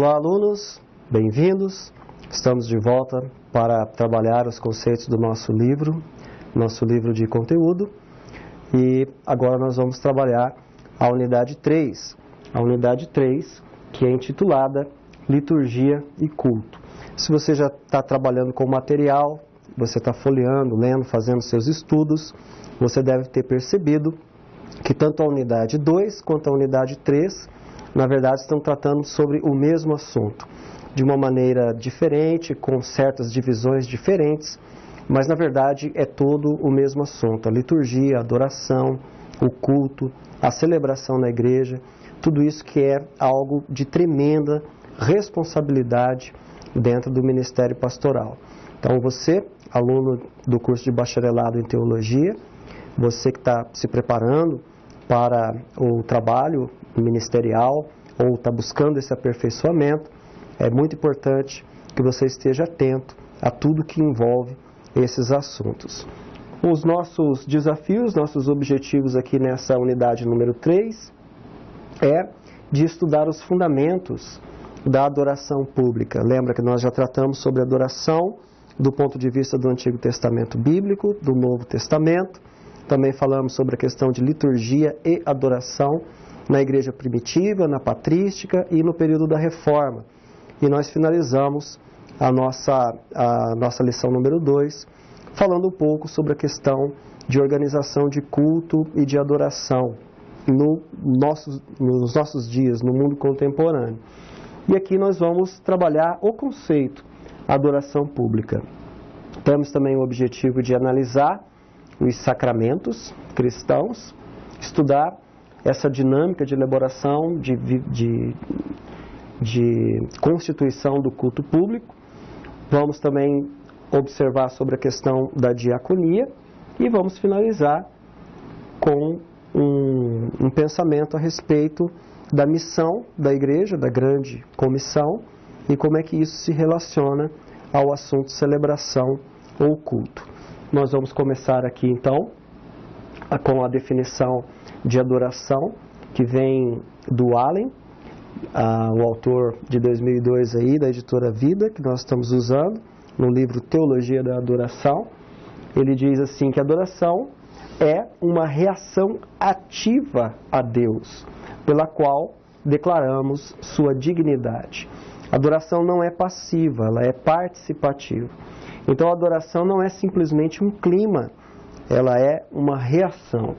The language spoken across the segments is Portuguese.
Olá, alunos, bem-vindos. Estamos de volta para trabalhar os conceitos do nosso livro de conteúdo. E agora nós vamos trabalhar a unidade 3. A unidade 3, que é intitulada Liturgia e Culto. Se você já está trabalhando com material, você está folheando, lendo, fazendo seus estudos, você deve ter percebido que tanto a unidade 2 quanto a unidade 3, na verdade, estão tratando sobre o mesmo assunto, de uma maneira diferente, com certas divisões diferentes, mas na verdade é todo o mesmo assunto: a liturgia, a adoração, o culto, a celebração na igreja, tudo isso que é algo de tremenda responsabilidade dentro do ministério pastoral. Então você, aluno do curso de bacharelado em teologia, você que está se preparando para o trabalho ministerial ou está buscando esse aperfeiçoamento, é muito importante que você esteja atento a tudo que envolve esses assuntos. Os nossos desafios, nossos objetivos aqui nessa unidade número 3 é de estudar os fundamentos da adoração pública. Lembra que nós já tratamos sobre adoração do ponto de vista do Antigo Testamento bíblico, do Novo Testamento. Também falamos sobre a questão de liturgia e adoração na igreja primitiva, na patrística e no período da Reforma. E nós finalizamos a nossa lição número 2, falando um pouco sobre a questão de organização de culto e de adoração nos nossos dias, no mundo contemporâneo. E aqui nós vamos trabalhar o conceito adoração pública. Temos também o objetivo de analisar os sacramentos cristãos, estudar essa dinâmica de elaboração, de constituição do culto público. Vamos também observar sobre a questão da diaconia e vamos finalizar com um pensamento a respeito da missão da igreja, da grande comissão, e como é que isso se relaciona ao assunto celebração ou culto. Nós vamos começar aqui então com a definição de adoração, que vem do Allen, o autor de 2002 aí, da editora Vida, que nós estamos usando no livro Teologia da Adoração. Ele diz assim que a adoração é uma reação ativa a Deus, pela qual declaramos sua dignidade. A adoração não é passiva, ela é participativa. Então a adoração não é simplesmente um clima, ela é uma reação.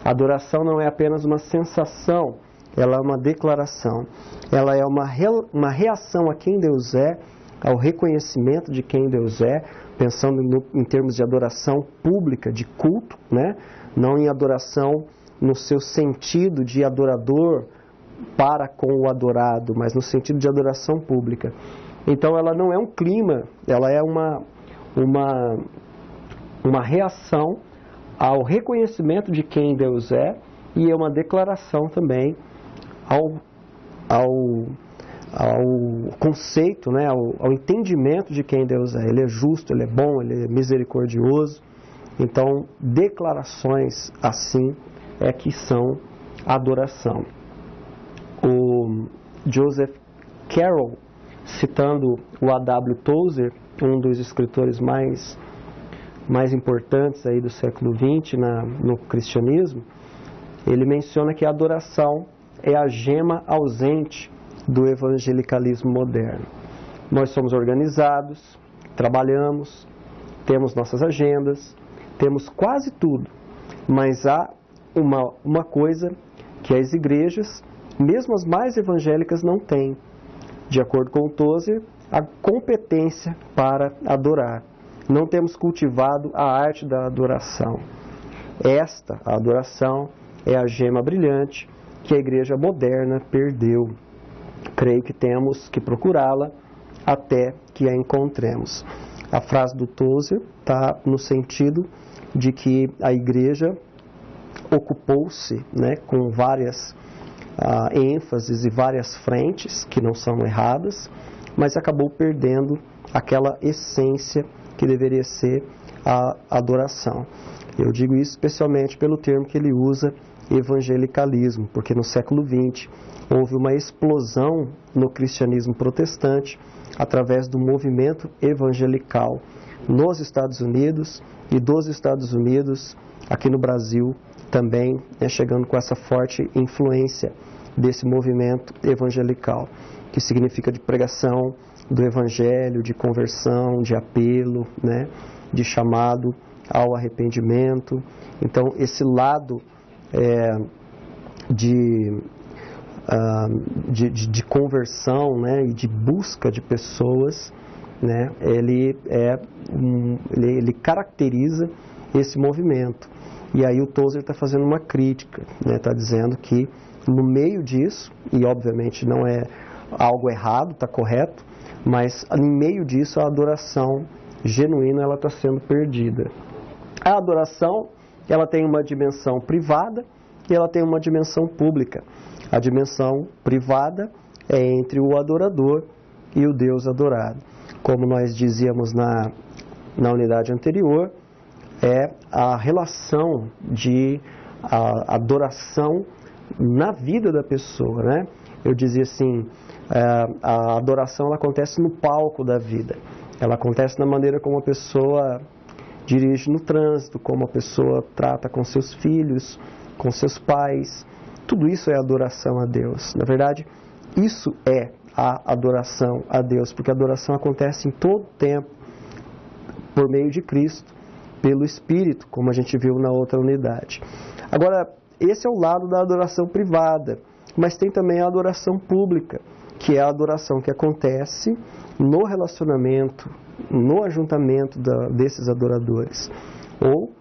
A adoração não é apenas uma sensação, ela é uma declaração. Ela é uma reação a quem Deus é, ao reconhecimento de quem Deus é, pensando em termos de adoração pública, de culto, né? Não em adoração no seu sentido de adorador para com o adorado, mas no sentido de adoração pública. Então ela não é um clima, ela é uma reação ao reconhecimento de quem Deus é, e é uma declaração também ao conceito, né, ao entendimento de quem Deus é. Ele é justo, Ele é bom, Ele é misericordioso. Então, declarações assim é que são adoração. O Joseph Carroll, citando o A.W. Tozer, um dos escritores mais importantes aí do século XX no cristianismo, ele menciona que a adoração é a gema ausente do evangelicalismo moderno. Nós somos organizados, trabalhamos, temos nossas agendas, temos quase tudo, mas há uma coisa que as igrejas, mesmo as mais evangélicas, não têm. De acordo com o Tozer, a competência para adorar. Não temos cultivado a arte da adoração. A adoração, é a gema brilhante que a igreja moderna perdeu. Creio que temos que procurá-la até que a encontremos. A frase do Tozer está no sentido de que a igreja ocupou-se, né, com várias ênfases e várias frentes, que não são erradas, mas acabou perdendo aquela essência que deveria ser a adoração. Eu digo isso especialmente pelo termo que ele usa evangelicalismo, porque no século XX houve uma explosão no cristianismo protestante através do movimento evangelical nos Estados Unidos e dos Estados Unidos aqui no Brasil também, chegando com essa forte influência desse movimento evangelical, que significa de pregação do evangelho, de conversão, de apelo, de chamado ao arrependimento. Então, esse lado de conversão, e de busca de pessoas, ele caracteriza esse movimento. E aí o Tozer está fazendo uma crítica, está dizendo que no meio disso, e obviamente não é algo errado, está correto, mas em meio disso a adoração genuína ela está sendo perdida. A adoração ela tem uma dimensão privada e ela tem uma dimensão pública. A dimensão privada é entre o adorador e o Deus adorado. Como nós dizíamos na unidade anterior, é a relação de adoração na vida da pessoa, Eu dizia assim, a adoração ela acontece no palco da vida. Ela acontece na maneira como a pessoa dirige no trânsito, como a pessoa trata com seus filhos, com seus pais. Tudo isso é adoração a Deus. Na verdade, isso é a adoração a Deus, porque a adoração acontece em todo tempo por meio de Cristo, pelo Espírito, como a gente viu na outra unidade. Agora, esse é o lado da adoração privada, mas tem também a adoração pública, que é a adoração que acontece no relacionamento, no ajuntamento desses adoradores. Ou,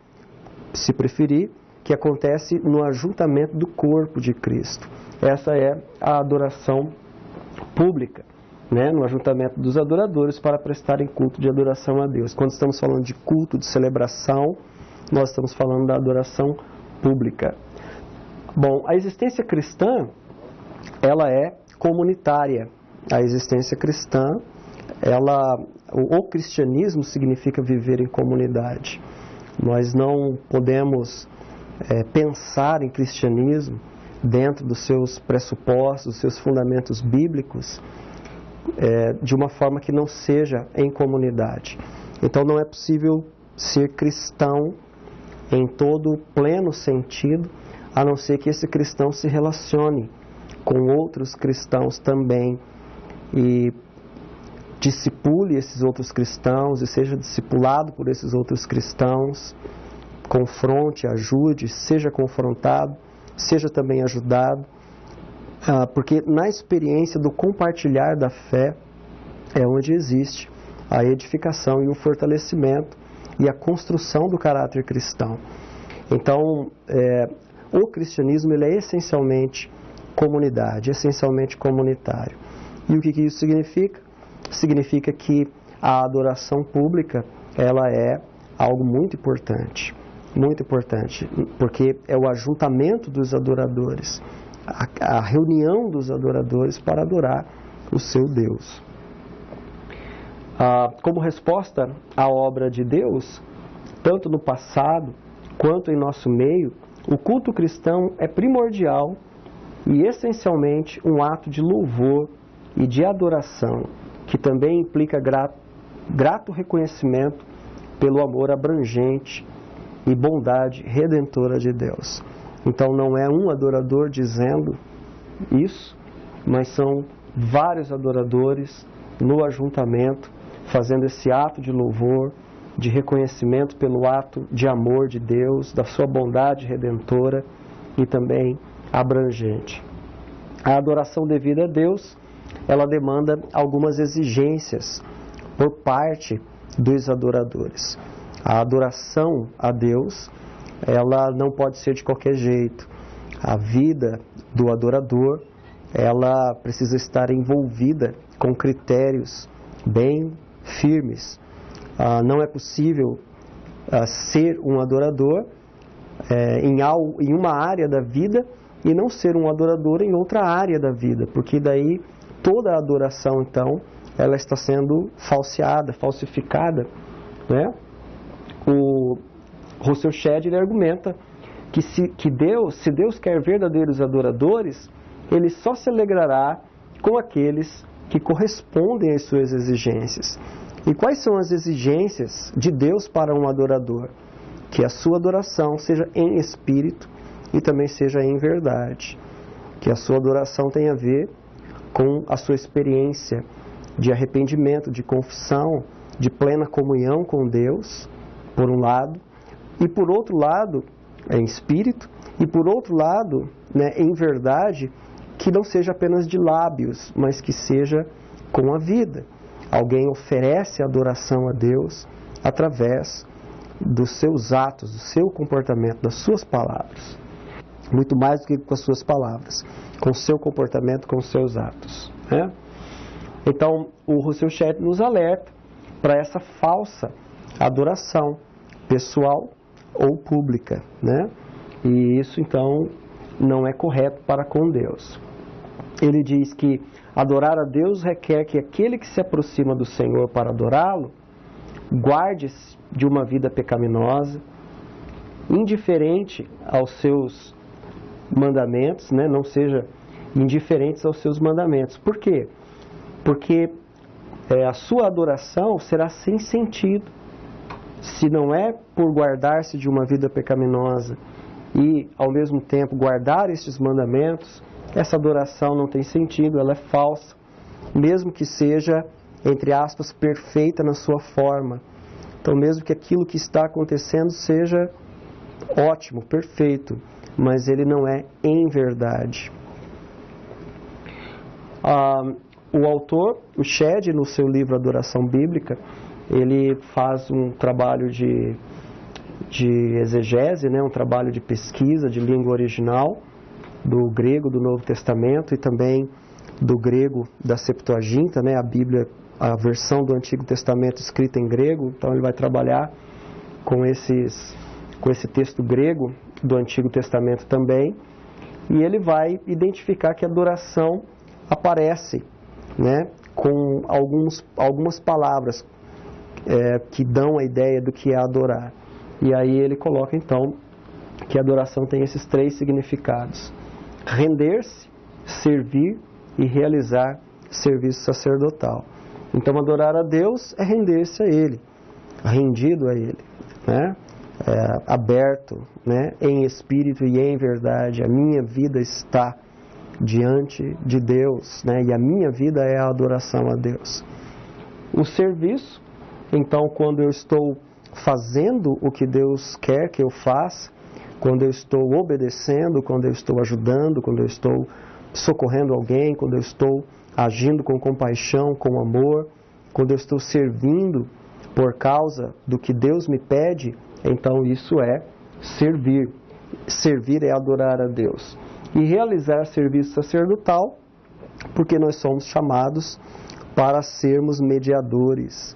se preferir, que acontece no ajuntamento do corpo de Cristo. Essa é a adoração pública, no ajuntamento dos adoradores para prestarem culto de adoração a Deus. Quando estamos falando de culto, de celebração, nós estamos falando da adoração pública. Bom, a existência cristã, ela é comunitária. A existência cristã, o cristianismo significa viver em comunidade. Nós não podemos pensar em cristianismo dentro dos seus pressupostos, dos seus fundamentos bíblicos, de uma forma que não seja em comunidade. Então não é possível ser cristão em todo o pleno sentido, a não ser que esse cristão se relacione com outros cristãos também e discipule esses outros cristãos e seja discipulado por esses outros cristãos, confronte, ajude, seja confrontado, seja também ajudado, porque na experiência do compartilhar da fé é onde existe a edificação e o fortalecimento e a construção do caráter cristão. Então, o cristianismo ele é essencialmente comunidade, essencialmente comunitário. E o que isso significa? Significa que a adoração pública ela é algo muito importante, porque é o ajuntamento dos adoradores, a reunião dos adoradores para adorar o seu Deus. Como resposta à obra de Deus, tanto no passado quanto em nosso meio, o culto cristão é primordial e essencialmente um ato de louvor e de adoração, que também implica grato reconhecimento pelo amor abrangente e bondade redentora de Deus. Então não é um adorador dizendo isso, mas são vários adoradores no ajuntamento, fazendo esse ato de louvor, de reconhecimento pelo ato de amor de Deus, da sua bondade redentora e também abrangente. A adoração devida a Deus, ela demanda algumas exigências por parte dos adoradores. A adoração a Deus, ela não pode ser de qualquer jeito. A vida do adorador, ela precisa estar envolvida com critérios bem firmes. Não é possível ser um adorador em uma área da vida e não ser um adorador em outra área da vida, porque daí toda a adoração, então, ela está sendo falsificada, O Russell Shedd argumenta se Deus quer verdadeiros adoradores, Ele só se alegrará com aqueles que correspondem às suas exigências. E quais são as exigências de Deus para um adorador? Que a sua adoração seja em espírito e também seja em verdade. Que a sua adoração tenha a ver com a sua experiência de arrependimento, de confissão, de plena comunhão com Deus, por um lado, e por outro lado, em espírito, e por outro lado, em verdade, que não seja apenas de lábios, mas que seja com a vida. Alguém oferece adoração a Deus através dos seus atos, do seu comportamento, das suas palavras. Muito mais do que com as suas palavras, com o seu comportamento, com os seus atos. Então, o Rousseau Chet nos alerta para essa falsa adoração pessoal ou pública, E isso, então, não é correto para com Deus. Ele diz que adorar a Deus requer que aquele que se aproxima do Senhor para adorá-lo guarde-se de uma vida pecaminosa, indiferente aos seus mandamentos, não seja indiferente aos seus mandamentos. Por quê? Porque a sua adoração será sem sentido. Se não é por guardar-se de uma vida pecaminosa e, ao mesmo tempo, guardar estes mandamentos, essa adoração não tem sentido, ela é falsa, mesmo que seja, entre aspas, perfeita na sua forma. Então, mesmo que aquilo que está acontecendo seja ótimo, perfeito, mas ele não é em verdade. O autor, o Shedd, no seu livro Adoração Bíblica, ele faz um trabalho de exegese, um trabalho de pesquisa de língua original, do grego do Novo Testamento e também do grego da Septuaginta, a Bíblia, a versão do Antigo Testamento escrita em grego. Então ele vai trabalhar com esse texto grego do Antigo Testamento também, e ele vai identificar que a adoração aparece com algumas palavras que dão a ideia do que é adorar. E aí ele coloca então que a adoração tem esses 3 significados: render-se, servir e realizar serviço sacerdotal. Então adorar a Deus é render-se a Ele, rendido a Ele, aberto, em espírito e em verdade. A minha vida está diante de Deus, e a minha vida é a adoração a Deus. O serviço, então, quando eu estou fazendo o que Deus quer que eu faça, quando eu estou obedecendo, quando eu estou ajudando, quando eu estou socorrendo alguém, quando eu estou agindo com compaixão, com amor, quando eu estou servindo por causa do que Deus me pede, então isso é servir. Servir é adorar a Deus. E realizar serviço sacerdotal, porque nós somos chamados para sermos mediadores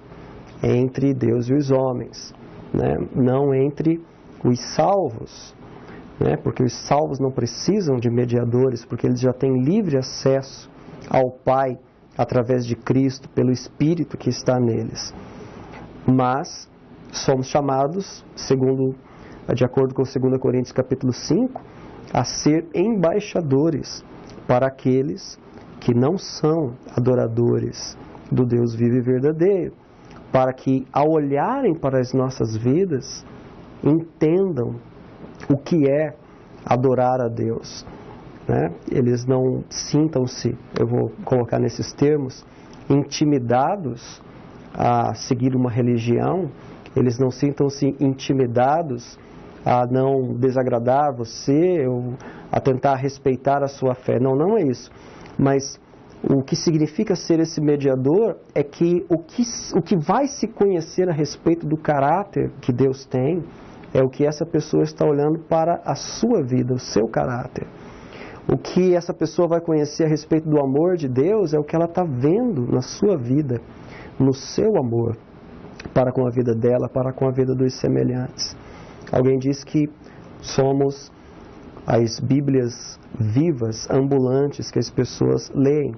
entre Deus e os homens, não entre os salvos, porque os salvos não precisam de mediadores, porque eles já têm livre acesso ao Pai através de Cristo, pelo Espírito que está neles. Mas somos chamados, de acordo com 2 Coríntios capítulo 5, a ser embaixadores para aqueles que não são adoradores do Deus vivo e verdadeiro, para que, ao olharem para as nossas vidas, entendam o que é adorar a Deus. Eles não sintam-se, eu vou colocar nesses termos, intimidados a seguir uma religião, eles não sintam-se intimidados a não desagradar você ou a tentar respeitar a sua fé. Não é isso. Mas o que significa ser esse mediador é que o que vai se conhecer a respeito do caráter que Deus tem é o que essa pessoa está olhando para a sua vida, o seu caráter. O que essa pessoa vai conhecer a respeito do amor de Deus é o que ela está vendo na sua vida, no seu amor, para com a vida dela, para com a vida dos semelhantes. Alguém diz que somos as Bíblias vivas, ambulantes, que as pessoas leem.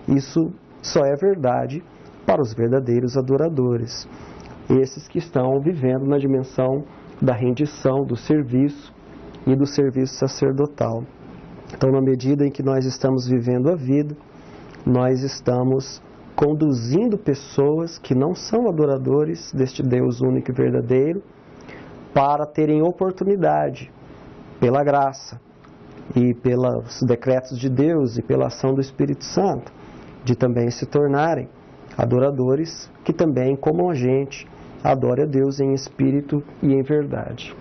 Isso só é verdade para os verdadeiros adoradores, esses que estão vivendo na dimensão da rendição, do serviço e do serviço sacerdotal. Então, na medida em que nós estamos vivendo a vida, nós estamos conduzindo pessoas que não são adoradores deste Deus único e verdadeiro para terem oportunidade, pela graça e pelos decretos de Deus e pela ação do Espírito Santo, de também se tornarem adoradores que também, como a gente, adore a Deus em espírito e em verdade.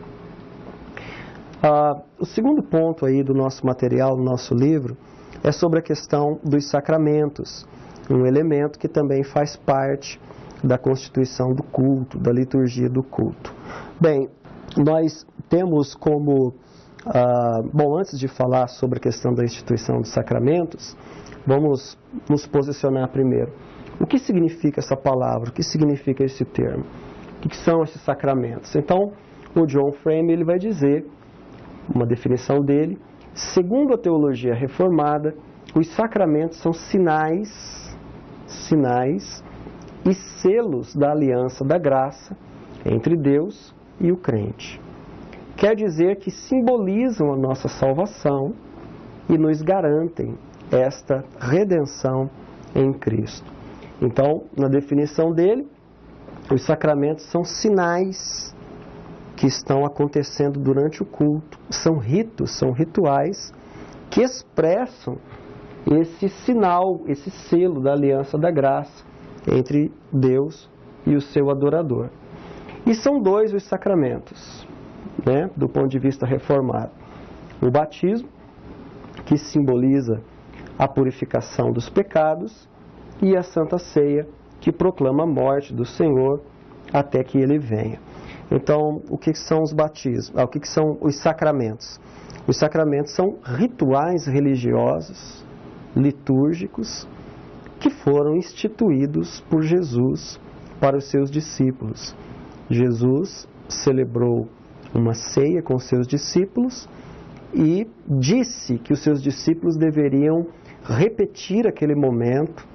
O segundo ponto aí do nosso material, do nosso livro, é sobre a questão dos sacramentos, um elemento que também faz parte da constituição do culto, da liturgia do culto. Bem, nós temos como... bom, antes de falar sobre a questão da instituição dos sacramentos, vamos nos posicionar primeiro. O que significa essa palavra? O que significa esse termo? O que são esses sacramentos? Então, o John Frame ele vai dizer, uma definição dele, segundo a teologia reformada, os sacramentos são sinais e selos da aliança da graça entre Deus e o crente. Quer dizer que simbolizam a nossa salvação e nos garantem esta redenção em Cristo. Então, na definição dele, os sacramentos são sinais que estão acontecendo durante o culto, são ritos, são rituais que expressam esse sinal, esse selo da aliança da graça entre Deus e o seu adorador. E são dois os sacramentos, né, do ponto de vista reformado. O batismo, que simboliza a purificação dos pecados, e a Santa Ceia, que proclama a morte do Senhor até que Ele venha. Então, o que são os batismos? O que são os sacramentos? Os sacramentos são rituais religiosos, litúrgicos, que foram instituídos por Jesus para os seus discípulos. Jesus celebrou uma ceia com seus discípulos e disse que os seus discípulos deveriam repetir aquele momento,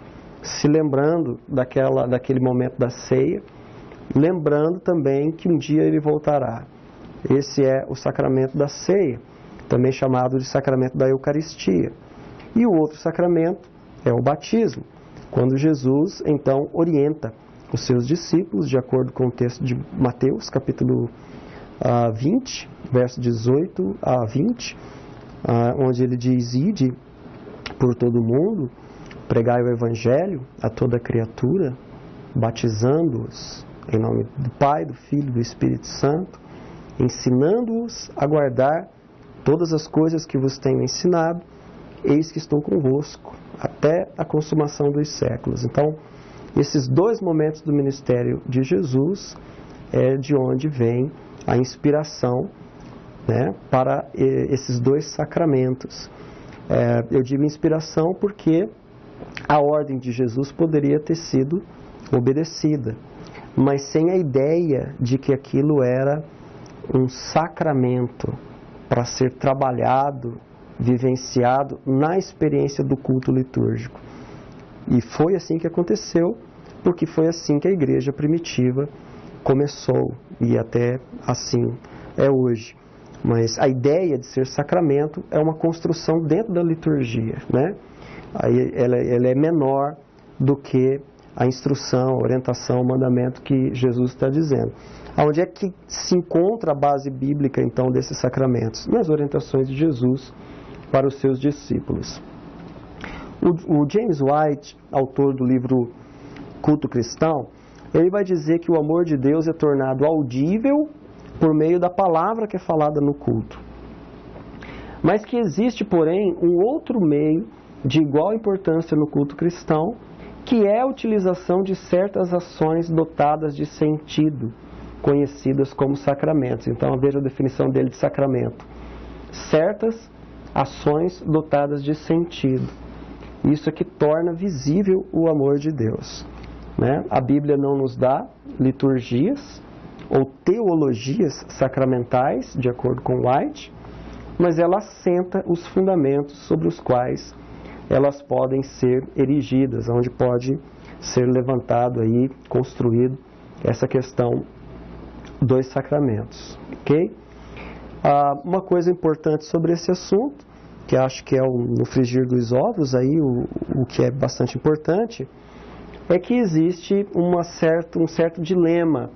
se lembrando daquele momento da ceia, lembrando também que um dia ele voltará. Esse é o sacramento da ceia, também chamado de sacramento da Eucaristia. E o outro sacramento é o batismo, quando Jesus, então, orienta os seus discípulos, de acordo com o texto de Mateus, capítulo 20, verso 18 a 20, onde ele diz: ide por todo o mundo, pregai o Evangelho a toda criatura, batizando-os em nome do Pai, do Filho e do Espírito Santo, ensinando-os a guardar todas as coisas que vos tenho ensinado, eis que estou convosco até a consumação dos séculos. Então, esses dois momentos do ministério de Jesus é de onde vem a inspiração, né, para esses dois sacramentos. Eu digo inspiração porque a ordem de Jesus poderia ter sido obedecida, mas sem a ideia de que aquilo era um sacramento para ser trabalhado, vivenciado na experiência do culto litúrgico. E foi assim que aconteceu, porque foi assim que a igreja primitiva começou, e até assim é hoje. Mas a ideia de ser sacramento é uma construção dentro da liturgia, né? Aí ela é menor do que a instrução, a orientação, o mandamento que Jesus está dizendo. Onde é que se encontra a base bíblica, então, desses sacramentos? Nas orientações de Jesus para os seus discípulos. O James White, autor do livro Culto Cristão, ele vai dizer que o amor de Deus é tornado audível por meio da palavra que é falada no culto. Mas que existe, porém, um outro meio de igual importância no culto cristão, que é a utilização de certas ações dotadas de sentido, conhecidas como sacramentos. Então, veja a definição dele de sacramento. Certas ações dotadas de sentido. Isso é que torna visível o amor de Deus, né? A Bíblia não nos dá liturgias ou teologias sacramentais, de acordo com White, mas ela assenta os fundamentos sobre os quais elas podem ser erigidas, onde pode ser levantado aí, construído essa questão dos sacramentos, ok? Uma coisa importante sobre esse assunto, que acho que é no frigir dos ovos, aí, o que é bastante importante, é que existe um certo dilema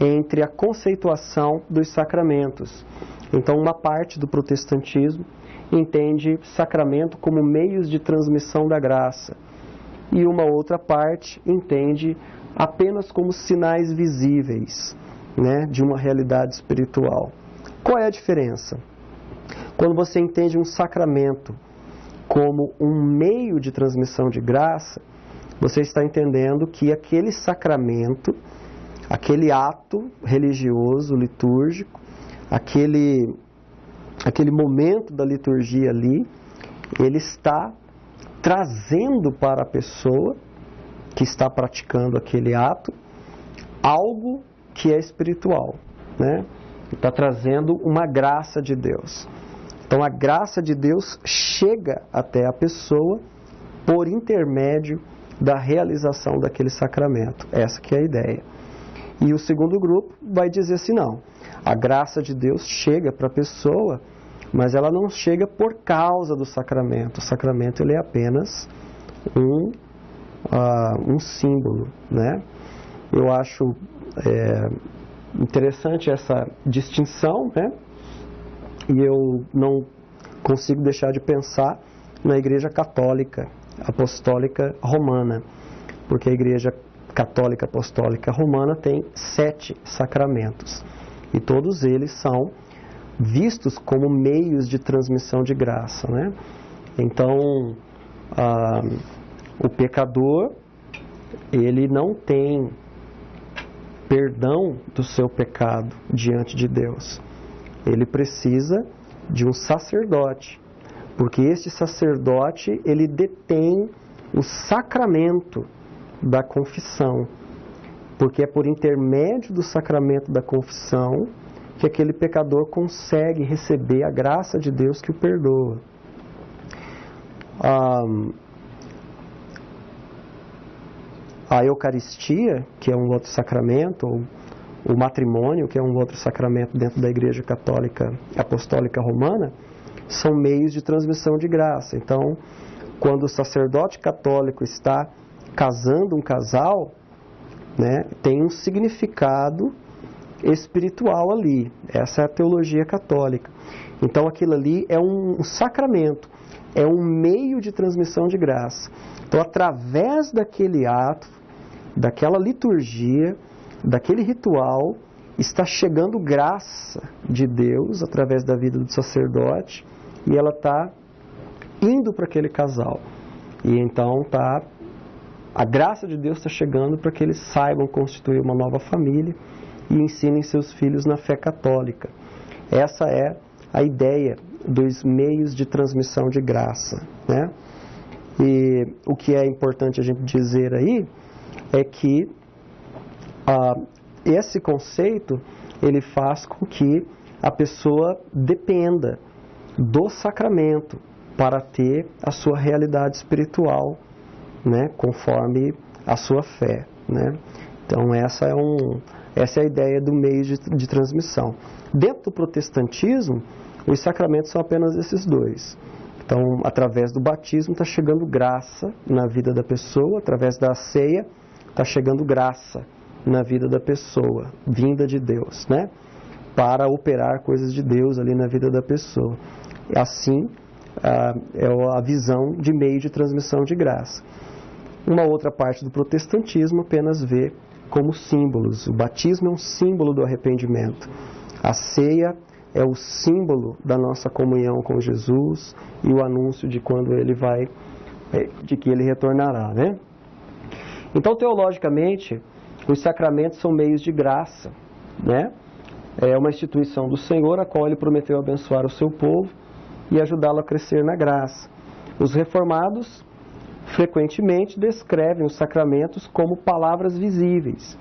entre a conceituação dos sacramentos. Então, uma parte do protestantismo entende sacramento como meios de transmissão da graça, e uma outra parte entende apenas como sinais visíveis, né, de uma realidade espiritual. Qual é a diferença? Quando você entende um sacramento como um meio de transmissão de graça, você está entendendo que aquele sacramento, aquele ato religioso, litúrgico, aquele momento da liturgia ali, ele está trazendo para a pessoa que está praticando aquele ato algo que é espiritual, né? Está trazendo uma graça de Deus. Então a graça de Deus chega até a pessoa por intermédio da realização daquele sacramento. Essa que é a ideia. E o segundo grupo vai dizer assim, não, a graça de Deus chega para a pessoa, mas ela não chega por causa do sacramento. O sacramento ele é apenas um símbolo, né? Eu acho interessante essa distinção, né? E eu não consigo deixar de pensar na Igreja Católica Apostólica Romana, porque a Igreja Católica Apostólica Romana tem 7 sacramentos, e todos eles são vistos como meios de transmissão de graça, né? Então, o pecador, ele não tem perdão do seu pecado diante de Deus. Ele precisa de um sacerdote, porque este sacerdote, ele detém o sacramento da confissão, porque é por intermédio do sacramento da confissão que aquele pecador consegue receber a graça de Deus que o perdoa. A Eucaristia, que é um outro sacramento, ou o matrimônio, que é um outro sacramento dentro da Igreja Católica Apostólica Romana, são meios de transmissão de graça. Então, quando o sacerdote católico está casando um casal, né, tem um significado espiritual ali. Essa é a teologia católica. Então, aquilo ali é um sacramento, é um meio de transmissão de graça. Então, através daquele ato, daquela liturgia, daquele ritual, está chegando graça de Deus através da vida do sacerdote, e ela está indo para aquele casal. E então a graça de Deus está chegando para que eles saibam constituir uma nova família e ensinem seus filhos na fé católica. Essa é a ideia dos meios de transmissão de graça, né? E o que é importante a gente dizer aí é que esse conceito, ele faz com que a pessoa dependa do sacramento para ter a sua realidade espiritual, né, conforme a sua fé, né? Então essa é a ideia do meio de transmissão. Dentro do protestantismo, os sacramentos são apenas esses dois. Então, através do batismo está chegando graça na vida da pessoa, através da ceia está chegando graça na vida da pessoa, vinda de Deus, né? Para operar coisas de Deus ali na vida da pessoa. Assim, é a visão de meio de transmissão de graça. Uma outra parte do protestantismo apenas vê como símbolos. O batismo é um símbolo do arrependimento. A ceia é o símbolo da nossa comunhão com Jesus e o anúncio de quando ele de que ele retornará, né? Então, teologicamente, os sacramentos são meios de graça, né? É uma instituição do Senhor, a qual ele prometeu abençoar o seu povo e ajudá-lo a crescer na graça. Os reformados frequentemente descrevem os sacramentos como palavras visíveis.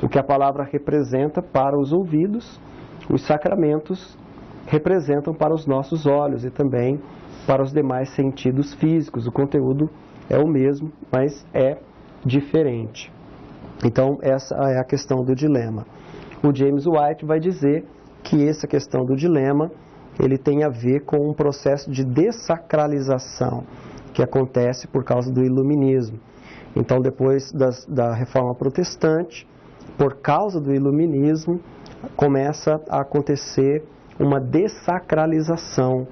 O que a palavra representa para os ouvidos, os sacramentos representam para os nossos olhos e também para os demais sentidos físicos. O conteúdo é o mesmo, mas é diferente. Então, essa é a questão do dilema. O James White vai dizer que essa questão do dilema, ele tem a ver com um processo de dessacralização que acontece por causa do iluminismo. Então, depois da Reforma Protestante, por causa do iluminismo, começa a acontecer uma dessacralização,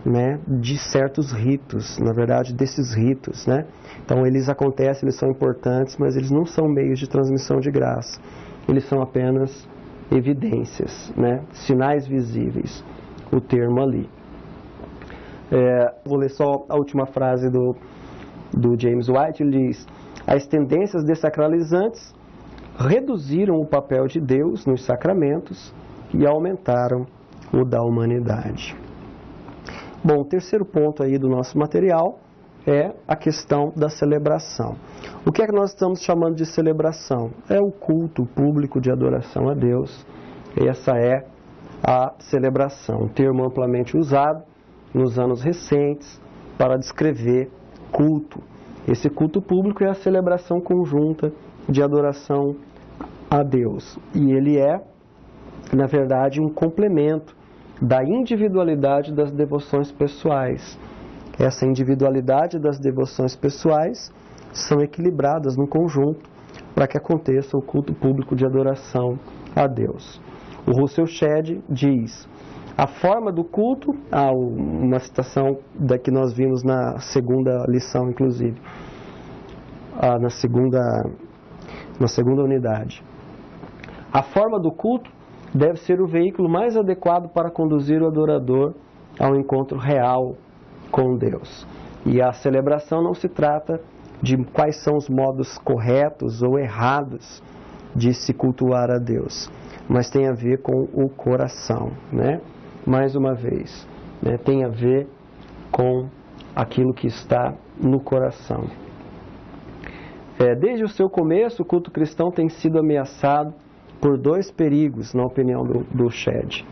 né, de certos ritos, na verdade, desses ritos, né? Então, eles acontecem, eles são importantes, mas eles não são meios de transmissão de graça. Eles são apenas evidências, né? Sinais visíveis, o termo ali. Vou ler só a última frase do James White. Ele diz: as tendências dessacralizantes reduziram o papel de Deus nos sacramentos e aumentaram o da humanidade. Bom, o terceiro ponto aí do nosso material é a questão da celebração. O que é que nós estamos chamando de celebração? É o culto público de adoração a Deus. Essa é a celebração, um termo amplamente usado nos anos recentes para descrever culto. Esse culto público é a celebração conjunta de adoração a Deus. E ele é, na verdade, um complemento da individualidade das devoções pessoais. Essa individualidade das devoções pessoais são equilibradas no conjunto para que aconteça o culto público de adoração a Deus. O Russell Shedd diz: a forma do culto, uma citação da que nós vimos na segunda lição, inclusive, na segunda unidade. A forma do culto deve ser o veículo mais adequado para conduzir o adorador ao encontro real com Deus. E a celebração não se trata de quais são os modos corretos ou errados de se cultuar a Deus, mas tem a ver com o coração, né? Mais uma vez, né? Tem a ver com aquilo que está no coração. Desde o seu começo, o culto cristão tem sido ameaçado por dois perigos, na opinião do Shedd.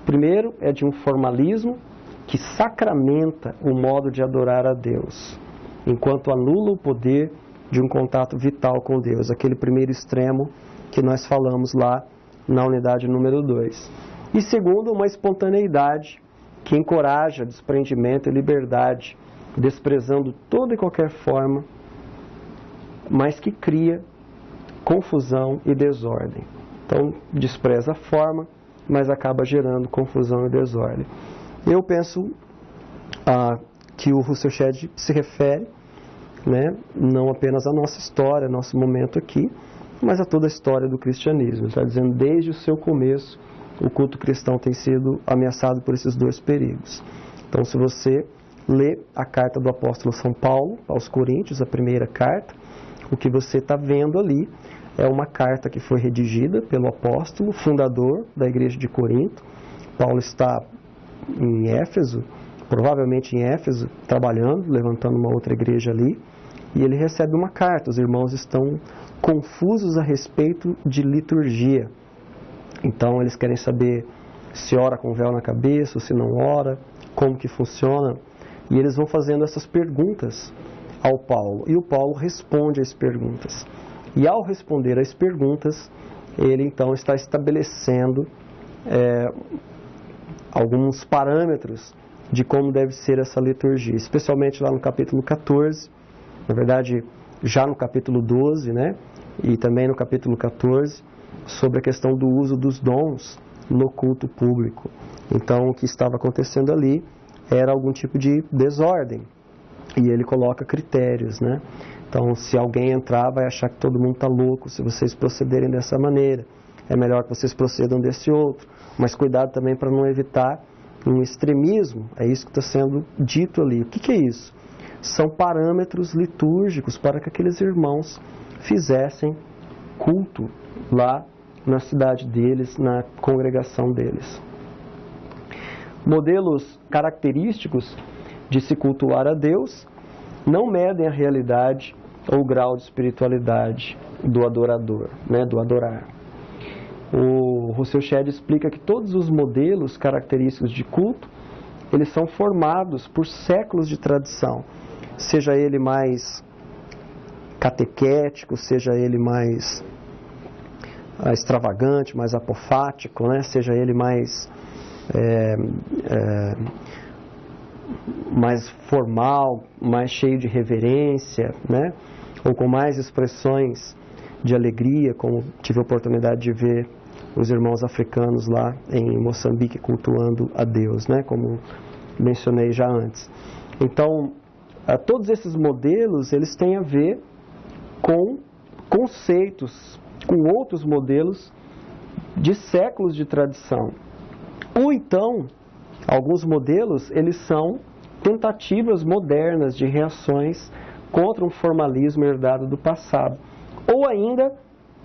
O primeiro é de um formalismo que sacramenta o modo de adorar a Deus, enquanto anula o poder de um contato vital com Deus, aquele primeiro extremo que nós falamos lá na unidade número 2. E segundo, uma espontaneidade que encoraja desprendimento e liberdade, desprezando toda e qualquer forma, mas que cria confusão e desordem. Então, despreza a forma, mas acaba gerando confusão e desordem. Eu penso que o Russell Shedd se refere, né, não apenas à nossa história, nosso momento aqui, mas a toda a história do cristianismo. Ele está dizendo, desde o seu começo, o culto cristão tem sido ameaçado por esses dois perigos. Então, se você lê a carta do apóstolo São Paulo aos Coríntios, a primeira carta, o que você está vendo ali é uma carta que foi redigida pelo apóstolo, fundador da igreja de Corinto. Paulo está em Éfeso, provavelmente em Éfeso, trabalhando, levantando uma outra igreja ali, e ele recebe uma carta. Os irmãos estão confusos a respeito de liturgia. Então, eles querem saber se ora com véu na cabeça, ou se não ora, como que funciona. E eles vão fazendo essas perguntas ao Paulo. E o Paulo responde às perguntas. E ao responder às perguntas, ele então está estabelecendo alguns parâmetros de como deve ser essa liturgia. Especialmente lá no capítulo 14, na verdade, já no capítulo 12, né? E também no capítulo 14, sobre a questão do uso dos dons no culto público. Então, o que estava acontecendo ali era algum tipo de desordem. E ele coloca critérios, né? Então, se alguém entrar, vai achar que todo mundo está louco. Se vocês procederem dessa maneira, é melhor que vocês procedam desse outro. Mas cuidado também para não evitar um extremismo. É isso que está sendo dito ali. O que é isso? São parâmetros litúrgicos para que aqueles irmãos fizessem culto lá na cidade deles, na congregação deles. Modelos característicos de se cultuar a Deus não medem a realidade ou o grau de espiritualidade do adorador, né, do adorar. O Russell Shedd explica que todos os modelos característicos de culto, eles são formados por séculos de tradição, seja ele mais catequético, seja ele mais extravagante, mais apofático, né? Seja ele mais formal, mais cheio de reverência, né? Ou com mais expressões de alegria, como tive a oportunidade de ver os irmãos africanos lá em Moçambique cultuando a Deus, né? Como mencionei já antes. Então, todos esses modelos, eles têm a ver com conceitos, com outros modelos de séculos de tradição. Ou então, alguns modelos, eles são tentativas modernas de reações contra um formalismo herdado do passado. Ou ainda,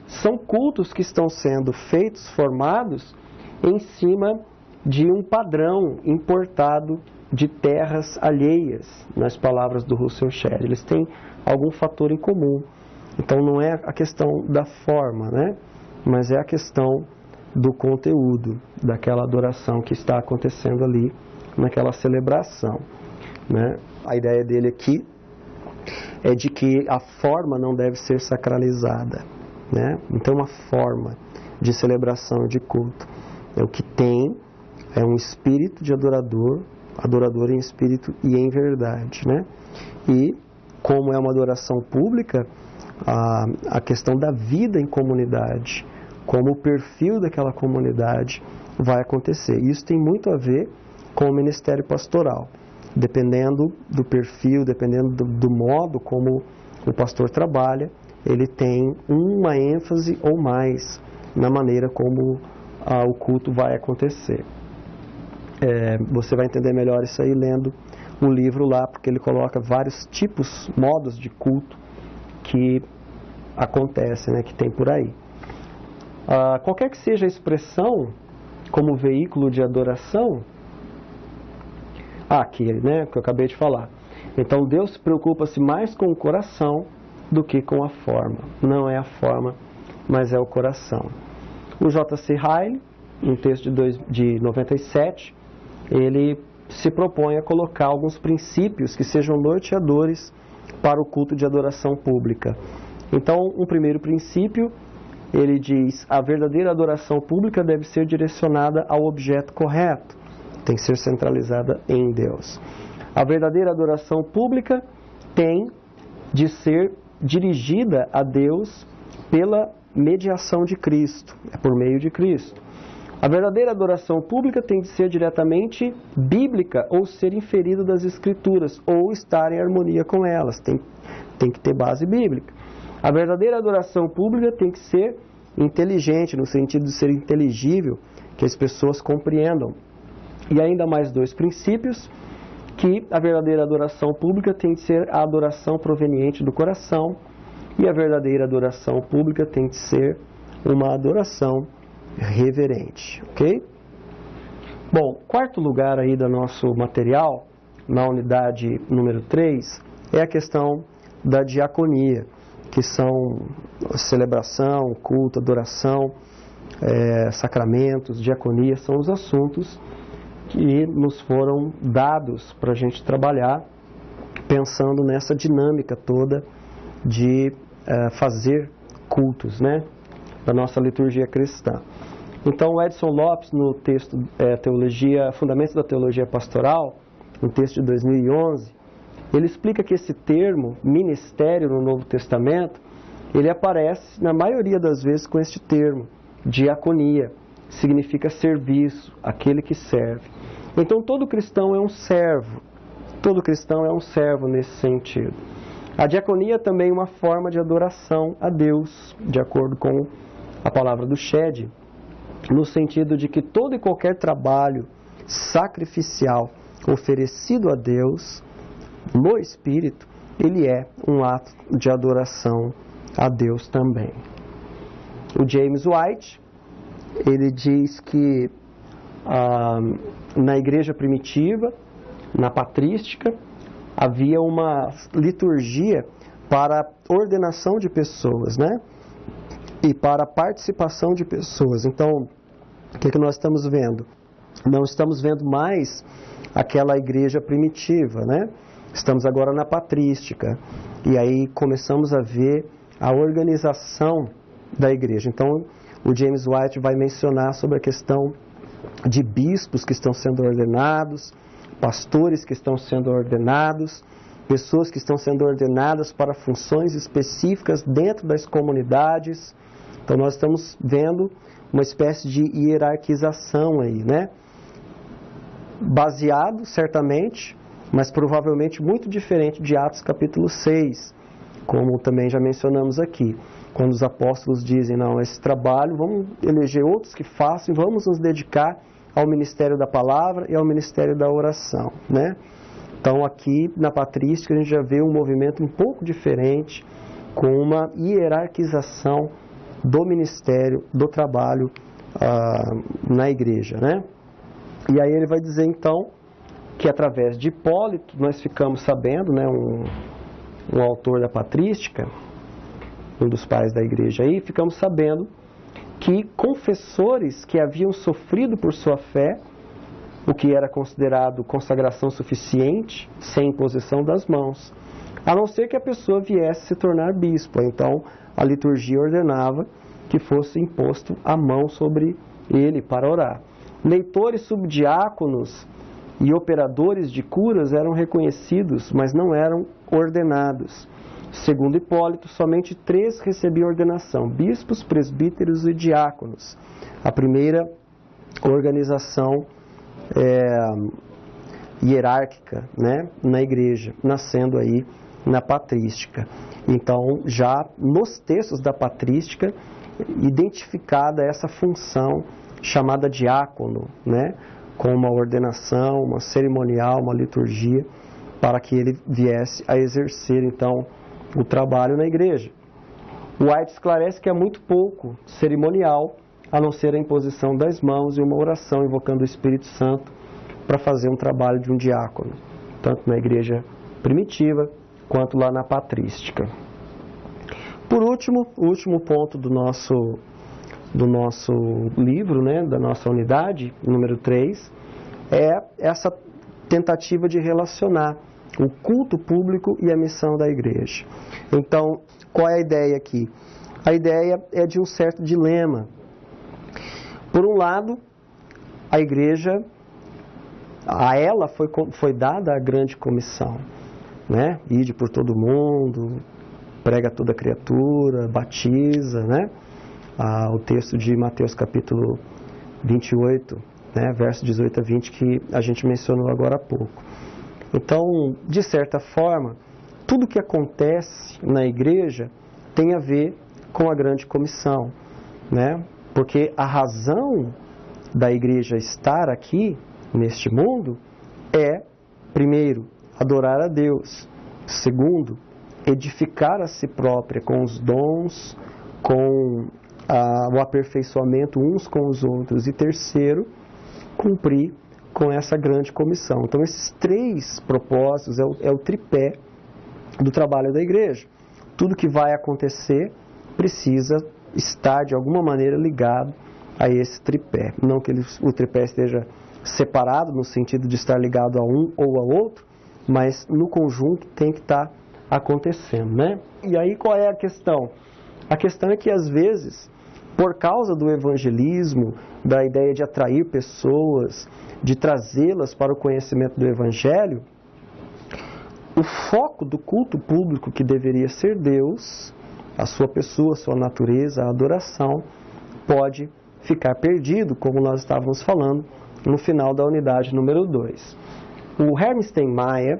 são cultos que estão sendo feitos, formados, em cima de um padrão importado de terras alheias, nas palavras do Russell Shedd. Eles têm algum fator em comum. Então não é a questão da forma, né? Mas é a questão do conteúdo, daquela adoração que está acontecendo ali, naquela celebração, né? A ideia dele aqui é de que a forma não deve ser sacralizada, né? Então uma forma de celebração de culto é o que tem, é um espírito de adorador em espírito e em verdade, né? E como é uma adoração pública, a questão da vida em comunidade, como o perfil daquela comunidade vai acontecer. Isso tem muito a ver com o ministério pastoral. Dependendo do perfil, dependendo do modo como o pastor trabalha, ele tem uma ênfase ou mais na maneira como o culto vai acontecer. Você vai entender melhor isso aí lendo o livro lá, porque ele coloca vários tipos, modos de culto que acontecem, né, que tem por aí. Qualquer que seja a expressão como veículo de adoração, aquele, né, que eu acabei de falar. Então Deus preocupa-se mais com o coração do que com a forma. Não é a forma, mas é o coração. O J.C. Ryle, em texto de 97, ele se propõe a colocar alguns princípios que sejam norteadores para o culto de adoração pública. Então, um primeiro princípio, ele diz: a verdadeira adoração pública deve ser direcionada ao objeto correto, tem que ser centralizada em Deus. A verdadeira adoração pública tem de ser dirigida a Deus pela mediação de Cristo, é por meio de Cristo. A verdadeira adoração pública tem de ser diretamente bíblica ou ser inferida das Escrituras ou estar em harmonia com elas, tem que ter base bíblica. A verdadeira adoração pública tem que ser inteligente, no sentido de ser inteligível, que as pessoas compreendam. E ainda mais dois princípios, que a verdadeira adoração pública tem de ser a adoração proveniente do coração, e a verdadeira adoração pública tem de ser uma adoração reverente, ok? Bom, quarto lugar aí do nosso material, na unidade número 3, é a questão da diaconia, que são celebração, culto, adoração, sacramentos, diaconia, são os assuntos que nos foram dados para a gente trabalhar, pensando nessa dinâmica toda de fazer cultos, né, da nossa liturgia cristã. Então, Edson Lopes, no texto Fundamentos da Teologia Pastoral, no texto de 2011, ele explica que esse termo, ministério no Novo Testamento, ele aparece, na maioria das vezes, com este termo, diaconia, significa serviço, aquele que serve. Então, todo cristão é um servo, todo cristão é um servo nesse sentido. A diaconia é também uma forma de adoração a Deus, de acordo com a palavra do Shedd, no sentido de que todo e qualquer trabalho sacrificial oferecido a Deus no Espírito, ele é um ato de adoração a Deus também. O James White, ele diz que na igreja primitiva, na patrística, havia uma liturgia para ordenação de pessoas, né? E para participação de pessoas. Então, o que nós estamos vendo? Não estamos vendo mais aquela igreja primitiva, né? Estamos agora na patrística. E aí começamos a ver a organização da igreja. Então, o James White vai mencionar sobre a questão de bispos que estão sendo ordenados, pastores que estão sendo ordenados, pessoas que estão sendo ordenadas para funções específicas dentro das comunidades. Então nós estamos vendo uma espécie de hierarquização aí, né? Baseado, certamente, mas provavelmente muito diferente de Atos capítulo 6, como também já mencionamos aqui, quando os apóstolos dizem, não, esse trabalho, vamos eleger outros que façam e vamos nos dedicar ao ministério da palavra e ao ministério da oração, né? Então aqui na patrística a gente já vê um movimento um pouco diferente, com uma hierarquização do ministério, do trabalho na igreja, né? E aí ele vai dizer então que através de Hipólito nós ficamos sabendo, né, um autor da patrística, um dos pais da igreja aí, ficamos sabendo que confessores que haviam sofrido por sua fé, o que era considerado consagração suficiente, sem imposição das mãos, a não ser que a pessoa viesse se tornar bispo. Então, a liturgia ordenava que fosse imposto a mão sobre ele para orar. Leitores subdiáconos e operadores de curas eram reconhecidos, mas não eram ordenados. Segundo Hipólito, somente 3 recebiam ordenação: bispos, presbíteros e diáconos. A primeira organização hierárquica, né, na igreja, nascendo aí na patrística. Então, já nos textos da patrística, identificada essa função chamada diácono, né, com uma ordenação, uma cerimonial, uma liturgia, para que ele viesse a exercer, então, o trabalho na igreja. White esclarece que é muito pouco cerimonial, a não ser a imposição das mãos e uma oração invocando o Espírito Santo para fazer um trabalho de um diácono, tanto na igreja primitiva quanto lá na patrística. Por último, o último ponto do nosso livro, né, da nossa unidade, número 3, é essa tentativa de relacionar o culto público e a missão da igreja. Então, qual é a ideia aqui? A ideia é de um certo dilema. Por um lado, a igreja, a ela foi dada a grande comissão, né? Ide por todo mundo, prega toda criatura, batiza, né? O texto de Mateus capítulo 28, né? Versos 18 a 20, que a gente mencionou agora há pouco. Então, de certa forma, tudo que acontece na igreja tem a ver com a grande comissão, né? Porque a razão da igreja estar aqui, neste mundo, é, primeiro, adorar a Deus. Segundo, edificar a si própria com os dons, com o aperfeiçoamento uns com os outros. E terceiro, cumprir com essa grande comissão. Então, esses 3 propósitos é o tripé do trabalho da igreja. Tudo que vai acontecer precisa estar, de alguma maneira, ligado a esse tripé. Não que o tripé esteja separado, no sentido de estar ligado a um ou a outro, mas no conjunto tem que estar acontecendo, né? E aí qual é a questão? A questão é que, às vezes, por causa do evangelismo, da ideia de atrair pessoas, de trazê-las para o conhecimento do evangelho, o foco do culto público, que deveria ser Deus, a sua pessoa, a sua natureza, a adoração, pode ficar perdido, como nós estávamos falando no final da unidade número 2. O Hermann Steinmeier,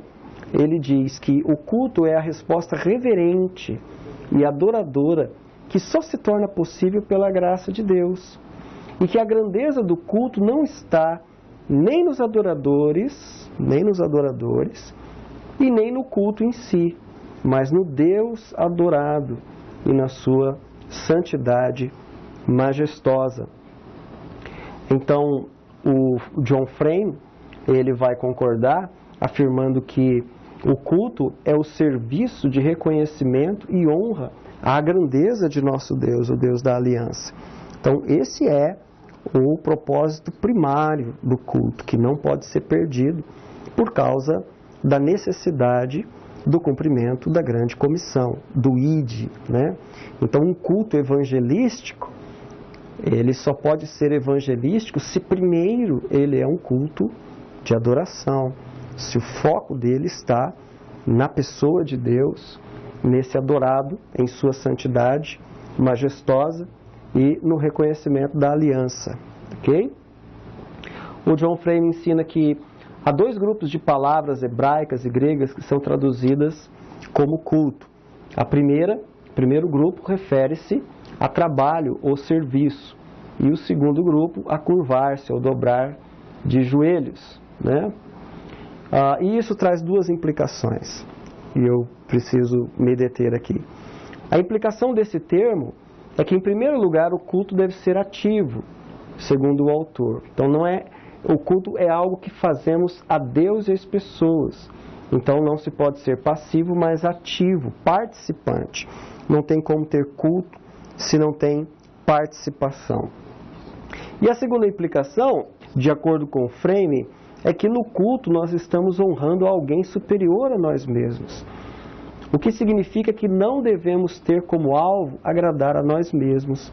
ele diz que o culto é a resposta reverente e adoradora que só se torna possível pela graça de Deus, e que a grandeza do culto não está nem nos adoradores, e nem no culto em si, mas no Deus adorado e na sua santidade majestosa. Então, o John Frame, ele vai concordar, afirmando que o culto é o serviço de reconhecimento e honra à grandeza de nosso Deus, o Deus da aliança. Então, esse é o propósito primário do culto, que não pode ser perdido por causa da necessidade do cumprimento da grande comissão, do ID, né? Então, um culto evangelístico ele só pode ser evangelístico se primeiro ele é um culto de adoração, se o foco dele está na pessoa de Deus, nesse adorado em sua santidade majestosa e no reconhecimento da aliança, ok? O John Frame ensina que há dois grupos de palavras hebraicas e gregas que são traduzidas como culto. O primeiro grupo refere-se a trabalho ou serviço, e o segundo grupo a curvar-se ou dobrar de joelhos, né? E isso traz duas implicações, e eu preciso me deter aqui. A implicação desse termo é que, em primeiro lugar, o culto deve ser ativo, segundo o autor. Então, o culto é algo que fazemos a Deus e às pessoas. Então, não se pode ser passivo, mas ativo, participante. Não tem como ter culto se não tem participação. E a segunda implicação, de acordo com o Frame, é que no culto nós estamos honrando alguém superior a nós mesmos. O que significa que não devemos ter como alvo agradar a nós mesmos,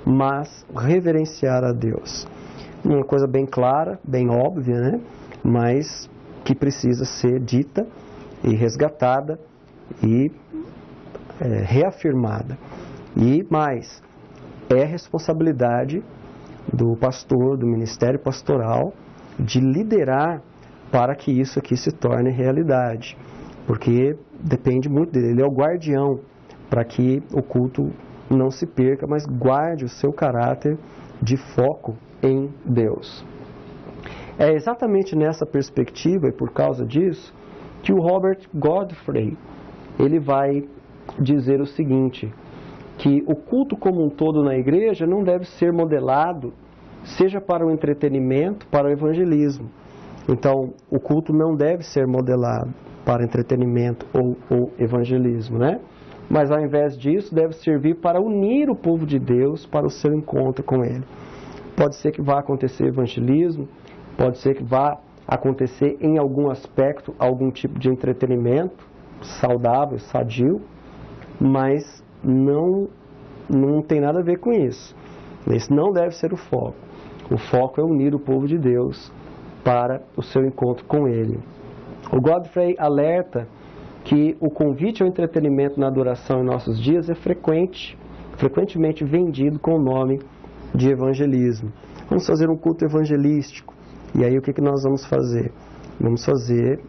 mas reverenciar a Deus. Uma coisa bem clara, bem óbvia, né? Mas que precisa ser dita e resgatada e reafirmada. E mais, é responsabilidade do pastor, do ministério pastoral, de liderar para que isso aqui se torne realidade, porque depende muito dele. Ele é o guardião para que o culto não se perca, mas guarde o seu caráter de foco em Deus. É exatamente nessa perspectiva e por causa disso que o Robert Godfrey ele vai dizer o seguinte, que o culto como um todo na igreja não deve ser modelado, seja para o entretenimento, para o evangelismo. Então, o culto não deve ser modelado para entretenimento ou evangelismo, né? Mas, ao invés disso, deve servir para unir o povo de Deus para o seu encontro com Ele. Pode ser que vá acontecer evangelismo, pode ser que vá acontecer em algum aspecto, algum tipo de entretenimento saudável, sadio, mas não tem nada a ver com isso. Esse não deve ser o foco. O foco é unir o povo de Deus para o seu encontro com Ele. O Godfrey alerta que o convite ao entretenimento na adoração em nossos dias é frequentemente vendido com o nome de evangelismo. Vamos fazer um culto evangelístico. E aí o que nós vamos fazer? Vamos fazer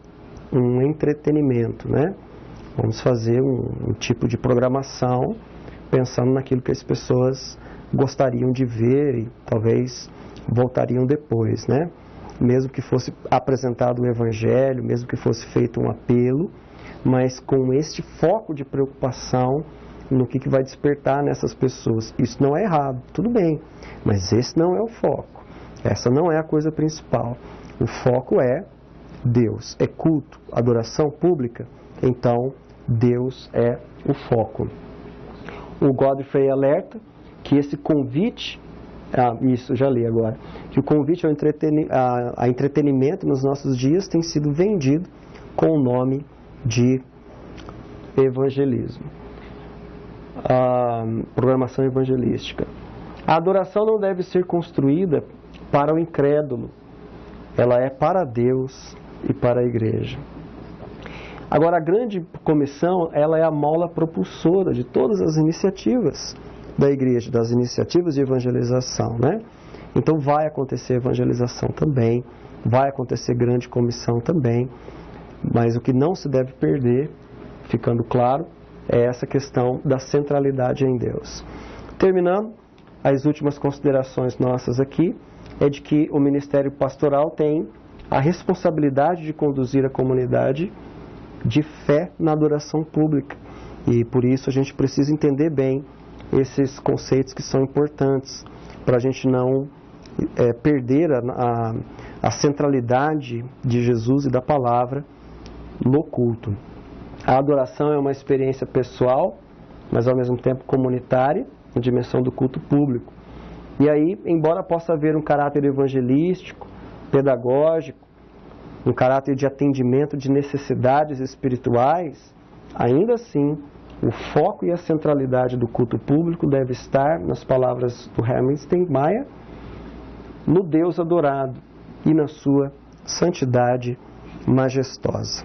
um entretenimento, né? Vamos fazer um tipo de programação pensando naquilo que as pessoas gostariam de ver e talvez voltariam depois, né? Mesmo que fosse apresentado o evangelho, mesmo que fosse feito um apelo, mas com este foco de preocupação no que vai despertar nessas pessoas. Isso não é errado, tudo bem, mas esse não é o foco. Essa não é a coisa principal. O foco é Deus, é culto, adoração pública, então Deus é o foco. O Godfrey alerta que esse convite, isso já li agora, que o convite a entretenimento nos nossos dias tem sido vendido com o nome de evangelismo. Programação evangelística. A adoração não deve ser construída para o incrédulo, ela é para Deus e para a igreja. Agora, a grande comissão, ela é a mola propulsora de todas as iniciativas da igreja, das iniciativas de evangelização, né? Então vai acontecer evangelização também, vai acontecer grande comissão também, mas o que não se deve perder, ficando claro, é essa questão da centralidade em Deus. Terminando, as últimas considerações nossas aqui é de que o ministério pastoral tem a responsabilidade de conduzir a comunidade de fé na adoração pública. E por isso a gente precisa entender bem esses conceitos que são importantes para a gente não perder a centralidade de Jesus e da palavra no culto. A adoração é uma experiência pessoal, mas ao mesmo tempo comunitária, na dimensão do culto público. E aí, embora possa haver um caráter evangelístico, pedagógico, um caráter de atendimento de necessidades espirituais, ainda assim O foco e a centralidade do culto público deve estar, nas palavras do Herman Steinmeier, no Deus adorado e na sua santidade majestosa.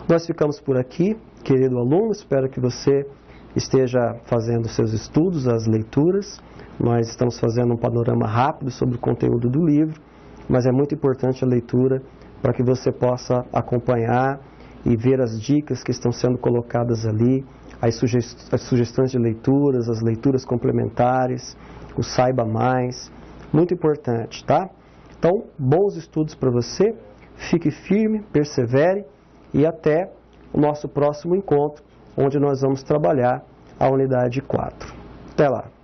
Nós ficamos por aqui, querido aluno, espero que você esteja fazendo seus estudos, as leituras. Nós estamos fazendo um panorama rápido sobre o conteúdo do livro, mas é muito importante a leitura para que você possa acompanhar e ver as dicas que estão sendo colocadas ali, as sugestões de leituras, as leituras complementares, o Saiba Mais, muito importante, tá? Então, bons estudos para você, fique firme, persevere e até o nosso próximo encontro, onde nós vamos trabalhar a unidade 4. Até lá!